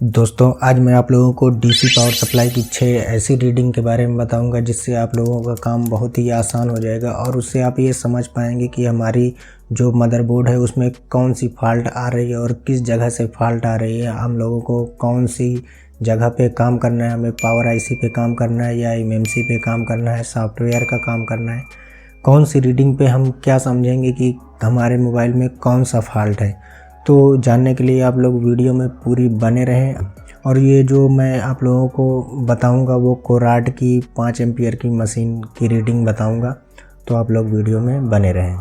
दोस्तों आज मैं आप लोगों को डीसी पावर सप्लाई की 6 ऐसी रीडिंग के बारे में बताऊंगा जिससे आप लोगों का काम बहुत ही आसान हो जाएगा और उससे आप ये समझ पाएंगे कि हमारी जो मदरबोर्ड है उसमें कौन सी फॉल्ट आ रही है और किस जगह से फॉल्ट आ रही है। हम लोगों को कौन सी जगह पे काम करना है, हमें पावर आईसी पे काम करना है या एमएमसी पे काम करना है, सॉफ्टवेयर का काम करना है। कौन सी रीडिंग पे हम क्या समझेंगे कि हमारे मोबाइल में कौन सा फॉल्ट है। तो जानने के लिए आप लोग वीडियो में पूरी बने रहें। और ये जो मैं आप लोगों को बताऊंगा वो कोराट की 5 एम्पियर की मशीन की रीडिंग बताऊंगा, तो आप लोग वीडियो में बने रहें।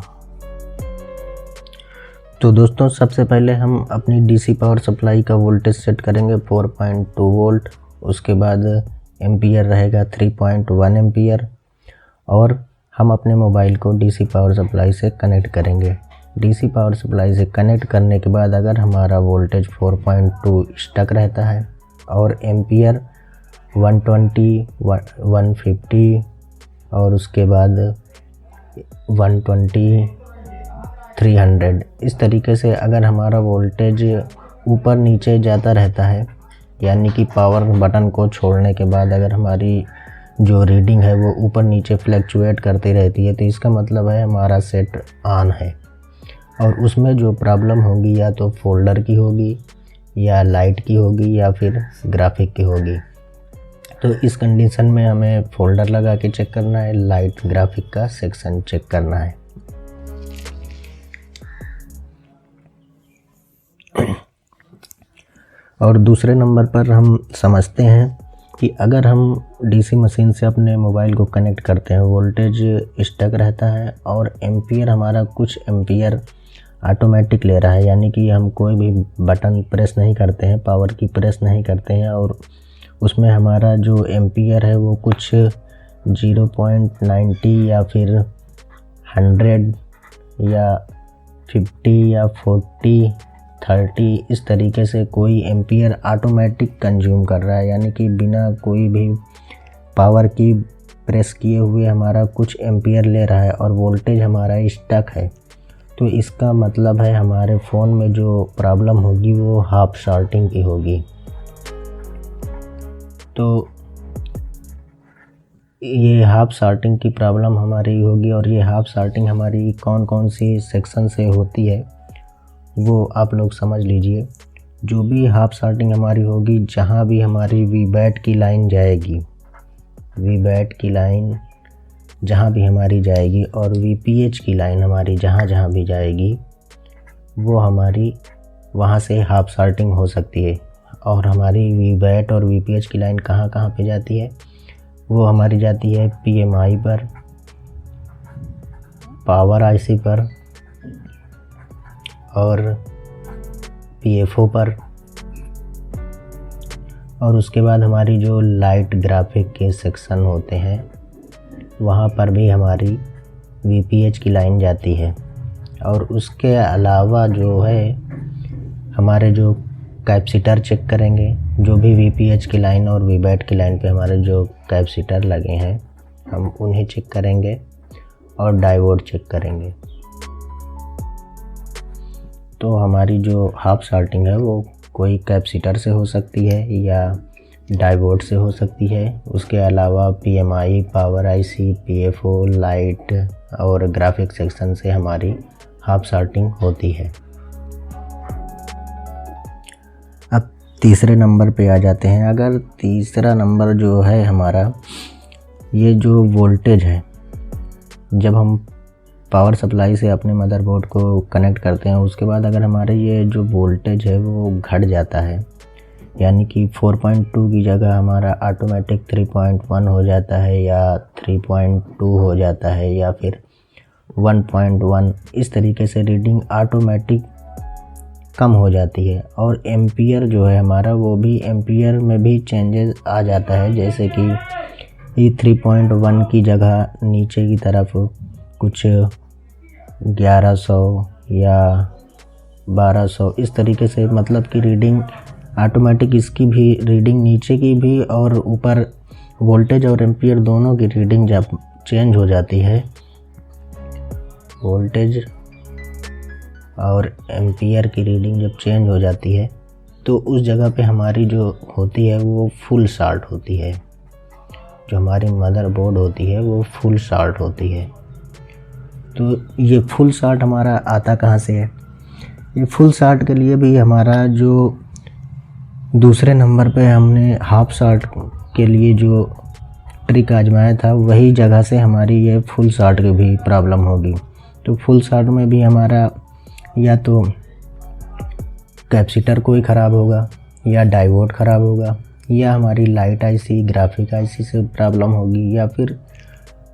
तो दोस्तों सबसे पहले हम अपनी डीसी पावर सप्लाई का वोल्टेज सेट करेंगे 4.2 वोल्ट। उसके बाद एम्पियर रहेगा 3.1 एम्पियर और हम अपने मोबाइल को डीसी पावर सप्लाई से कनेक्ट करेंगे। डीसी पावर सप्लाई से कनेक्ट करने के बाद अगर हमारा वोल्टेज 4.2 स्टक रहता है और एम्पियर 120, 150 और उसके बाद 120, 300, इस तरीके से अगर हमारा वोल्टेज ऊपर नीचे जाता रहता है, यानी कि पावर बटन को छोड़ने के बाद अगर हमारी जो रीडिंग है वो ऊपर नीचे फ्लक्चुएट करती रहती है, तो इसका मतलब है हमारा सेट ऑन है। और उसमें जो प्रॉब्लम होगी या तो फोल्डर की होगी या लाइट की होगी या फिर ग्राफिक की होगी। तो इस कंडीशन में हमें फोल्डर लगा के चेक करना है, लाइट ग्राफिक का सेक्शन चेक करना है। और दूसरे नंबर पर हम समझते हैं कि अगर हम डीसी मशीन से अपने मोबाइल को कनेक्ट करते हैं, वोल्टेज स्टक रहता है और एम्पियर हमारा कुछ एम्पियर ऑटोमेटिक ले रहा है, यानी कि हम कोई भी बटन प्रेस नहीं करते हैं, पावर की प्रेस नहीं करते हैं और उसमें हमारा जो एम्पियर है वो कुछ 0.90 या फिर 100 या 50 या 40, 30 इस तरीके से कोई एम्पियर ऑटोमेटिक कंज्यूम कर रहा है, यानी कि बिना कोई भी पावर की प्रेस किए हुए हमारा कुछ एम्पियर ले रहा है और वोल्टेज हमारा स्टक है। तो इसका मतलब है हमारे फ़ोन में जो प्रॉब्लम होगी वो हाफ शॉर्टिंग की होगी। तो ये हाफ शॉर्टिंग की प्रॉब्लम हमारी होगी और ये हाफ शॉर्टिंग हमारी कौन कौन सी सेक्शन से होती है वो आप लोग समझ लीजिए। जो भी हाफ शॉर्टिंग हमारी होगी, जहाँ भी हमारी वीबैट की लाइन जाएगी, वीबैट की लाइन जहाँ भी हमारी जाएगी और वीपीएच की लाइन हमारी जहाँ जहाँ भी जाएगी, वो हमारी वहाँ से हाफ शॉर्टिंग हो सकती है। और हमारी वीबैट और वीपीएच की लाइन कहाँ कहाँ पे जाती है, वो हमारी जाती है पीएमआई पर, पावर आईसी पर और पीएफओ पर। और उसके बाद हमारी जो लाइट ग्राफिक के सेक्शन होते हैं वहाँ पर भी हमारी वीपीएच की लाइन जाती है। और उसके अलावा जो है हमारे जो कैपेसिटर चेक करेंगे, जो भी वीपीएच की लाइन और वीबैट की लाइन पे हमारे जो कैपेसिटर लगे हैं हम उन्हें चेक करेंगे और डायोड चेक करेंगे। तो हमारी जो हाफ शॉर्टिंग है वो कोई कैपेसिटर से हो सकती है या डायोड से हो सकती है। उसके अलावा PMI, power IC, PFO, light और ग्राफिक सेक्शन से हमारी हाफ शॉर्टिंग होती है। अब तीसरे नंबर पे आ जाते हैं। अगर तीसरा नंबर जो है हमारा, ये जो वोल्टेज है, जब हम पावर सप्लाई से अपने मदरबोर्ड को कनेक्ट करते हैं उसके बाद अगर हमारे ये जो वोल्टेज है वो घट जाता है, यानी कि 4.2 की जगह हमारा ऑटोमेटिक 3.1 हो जाता है या 3.2 हो जाता है या फिर 1.1, इस तरीके से रीडिंग ऑटोमेटिक कम हो जाती है। और एम्पियर जो है हमारा वो भी एम्पियर में भी चेंजेस आ जाता है, जैसे कि ये 3.1 की जगह नीचे की तरफ कुछ 1100 या 1200 इस तरीके से, मतलब कि रीडिंग ऑटोमेटिक इसकी भी रीडिंग नीचे की भी और ऊपर वोल्टेज और एम्पियर दोनों की रीडिंग जब चेंज हो जाती है, वोल्टेज और एम्पियर की रीडिंग जब चेंज हो जाती है तो उस जगह पे हमारी जो होती है वो फुल शॉर्ट होती है। जो हमारी मदरबोर्ड होती है वो फुल शॉर्ट होती है। तो ये फुल शॉर्ट हमारा आता कहाँ से है? ये फुल शॉर्ट के लिए भी हमारा जो दूसरे नंबर पे हमने हाफ शॉर्ट के लिए जो ट्रिक आजमाया था, वही जगह से हमारी ये फुल शॉर्ट की भी प्रॉब्लम होगी। तो फुल शॉर्ट में भी हमारा या तो कैपेसिटर कोई ख़राब होगा, या डायोड ख़राब होगा, या हमारी लाइट आईसी, ग्राफिक आईसी से प्रॉब्लम होगी, या फिर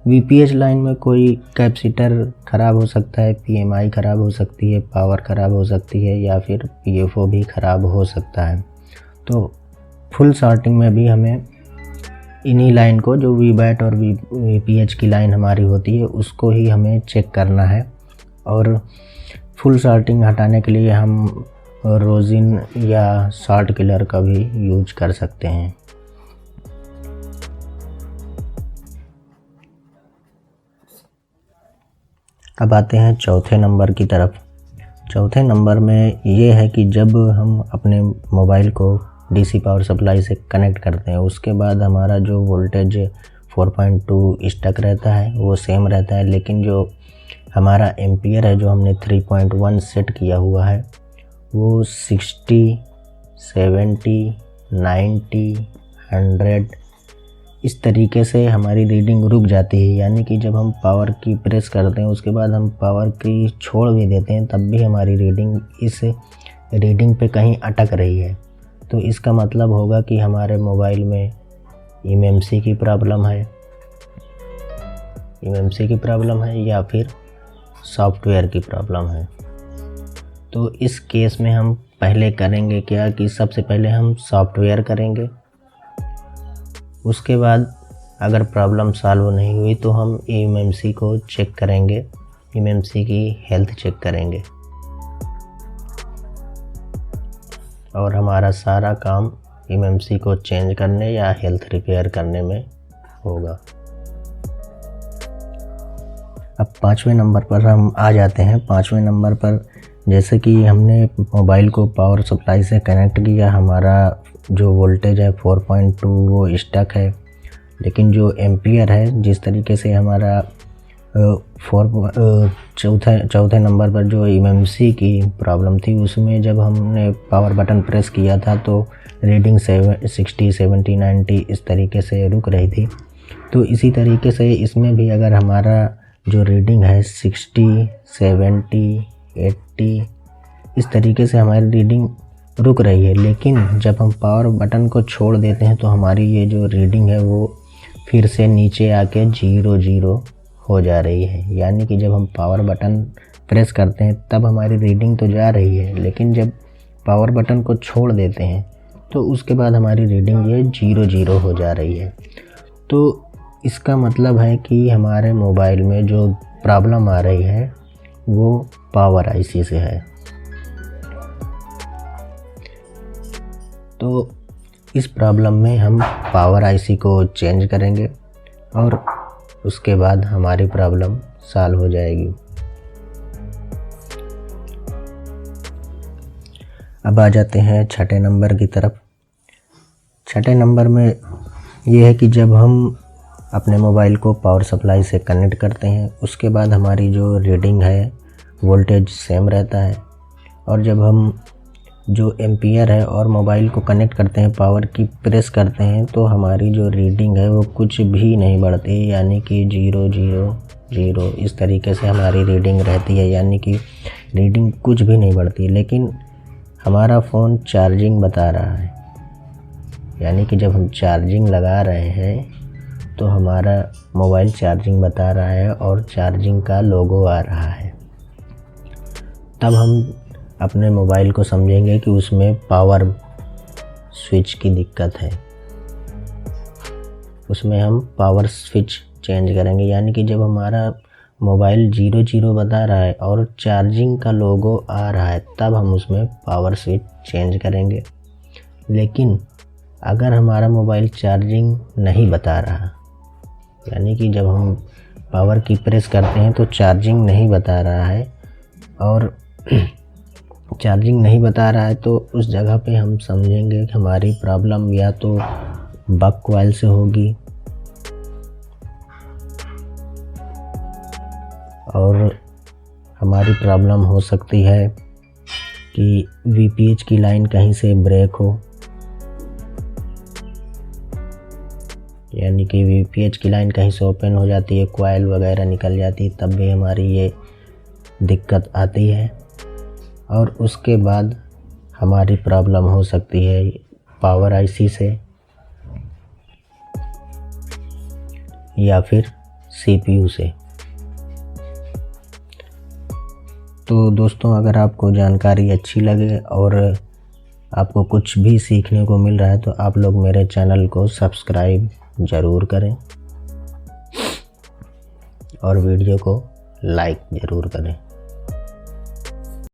वीपीएच लाइन में कोई कैपेसिटर ख़राब हो सकता है, पीएमआई ख़राब हो सकती है, पावर ख़राब हो सकती है, या फिर पीएफओ भी ख़राब हो सकता है। तो फुल शॉर्टिंग में भी हमें इन्हीं लाइन को, जो वीबैट और वीपीएच की लाइन हमारी होती है, उसको ही हमें चेक करना है। और फुल शॉर्टिंग हटाने के लिए हम रोजिन या शॉर्ट किलर का भी यूज कर सकते हैं। अब आते हैं चौथे नंबर की तरफ। चौथे नंबर में ये है कि जब हम अपने मोबाइल को डीसी पावर सप्लाई से कनेक्ट करते हैं, उसके बाद हमारा जो वोल्टेज 4.2 स्टक रहता है वो सेम रहता है, लेकिन जो हमारा एम्पियर है जो हमने 3.1 सेट किया हुआ है वो 60, 70, 90, 100 इस तरीके से हमारी रीडिंग रुक जाती है। यानी कि जब हम पावर की प्रेस करते हैं, उसके बाद हम पावर की छोड़ भी देते हैं, तब भी हमारी रीडिंग इस रीडिंग पे कहीं अटक रही है। तो इसका मतलब होगा कि हमारे मोबाइल में एमएमसी की प्रॉब्लम है या फिर सॉफ्टवेयर की प्रॉब्लम है। तो इस केस में हम पहले करेंगे क्या कि सबसे पहले हम सॉफ्टवेयर करेंगे, उसके बाद अगर प्रॉब्लम सॉल्व नहीं हुई तो हम एमएमसी को चेक करेंगे, एमएमसी की हेल्थ चेक करेंगे, और हमारा सारा काम एमएमसी को चेंज करने या हेल्थ रिपेयर करने में होगा। अब 5वें नंबर पर हम आ जाते हैं। 5वें नंबर पर जैसे कि हमने मोबाइल को पावर सप्लाई से कनेक्ट किया, हमारा जो वोल्टेज है 4.2 वो स्टक है, लेकिन जो एम्पियर है, जिस तरीके से हमारा चौथे नंबर पर जो एमएमसी की प्रॉब्लम थी, उसमें जब हमने पावर बटन प्रेस किया था तो रीडिंग 60, 70, 90 इस तरीके से रुक रही थी। तो इसी तरीके से इसमें भी अगर हमारा जो रीडिंग है 60, 70, 80 इस तरीके से हमारी रीडिंग रुक रही है, लेकिन जब हम पावर बटन को छोड़ देते हैं तो हमारी ये जो रीडिंग है वो फिर से नीचे आके 0 हो जा रही है। यानी कि जब हम पावर बटन प्रेस करते हैं तब हमारी रीडिंग तो जा रही है, लेकिन जब पावर बटन को छोड़ देते हैं तो उसके बाद हमारी रीडिंग ये 0 हो जा रही है। तो इसका मतलब है कि हमारे मोबाइल में जो प्रॉब्लम आ रही है वो पावर आईसी से है। तो इस प्रॉब्लम में हम पावर आईसी को चेंज करेंगे और उसके बाद हमारी प्रॉब्लम सॉल्व हो जाएगी। अब आ जाते हैं छठे नंबर की तरफ। छठे नंबर में ये है कि जब हम अपने मोबाइल को पावर सप्लाई से कनेक्ट करते हैं, उसके बाद हमारी जो रीडिंग है वोल्टेज सेम रहता है, और जब हम जो एम्पियर है और मोबाइल को कनेक्ट करते हैं, पावर की प्रेस करते हैं, तो हमारी जो रीडिंग है वो कुछ भी नहीं बढ़ती, यानी कि 0 इस तरीके से हमारी रीडिंग रहती है। यानी कि रीडिंग कुछ भी नहीं बढ़ती, लेकिन हमारा फ़ोन चार्जिंग बता रहा है। यानी कि जब हम चार्जिंग लगा रहे हैं तो हमारा मोबाइल चार्जिंग बता रहा है और चार्जिंग का लोगो आ रहा है। तब हम अपने मोबाइल को समझेंगे कि उसमें पावर स्विच की दिक्कत है, उसमें हम पावर स्विच चेंज करेंगे। यानी कि जब हमारा मोबाइल 0 बता रहा है और चार्जिंग का लोगो आ रहा है, तब हम उसमें पावर स्विच चेंज करेंगे। लेकिन अगर हमारा मोबाइल चार्जिंग नहीं बता रहा, यानी कि जब हम पावर की प्रेस करते हैं तो चार्जिंग नहीं बता रहा है और चार्जिंग नहीं बता रहा है तो उस जगह पे हम समझेंगे कि हमारी प्रॉब्लम या तो बक कॉइल से होगी और हमारी प्रॉब्लम हो सकती है कि VPH की लाइन कहीं से ब्रेक हो, यानी कि VPH की लाइन कहीं से ओपन हो जाती है, कॉइल वगैरह निकल जाती है, तब भी हमारी ये दिक्कत आती है। और उसके बाद हमारी प्रॉब्लम हो सकती है पावर IC से या फिर CPU से। तो दोस्तों, अगर आपको जानकारी अच्छी लगे और आपको कुछ भी सीखने को मिल रहा है तो आप लोग मेरे चैनल को सब्सक्राइब ज़रूर करें और वीडियो को लाइक ज़रूर करें।